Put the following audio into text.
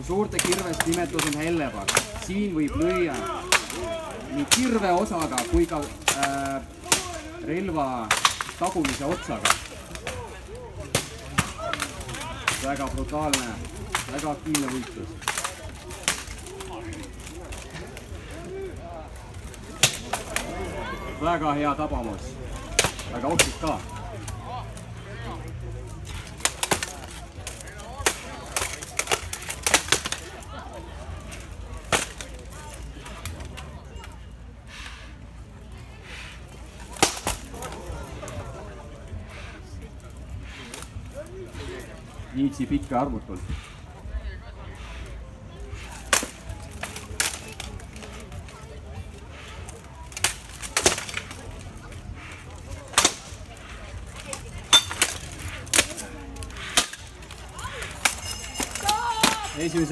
suurte kirvest nimetus on hellepakk. Siin võib lüüa nii kirve osaga kui ka relva tagumise otsaga. Väga brutaalne, väga aktiivne võitlus. Väga hea tabamus, väga ohtlik ka. Niitsi pikka arvutult. Esimese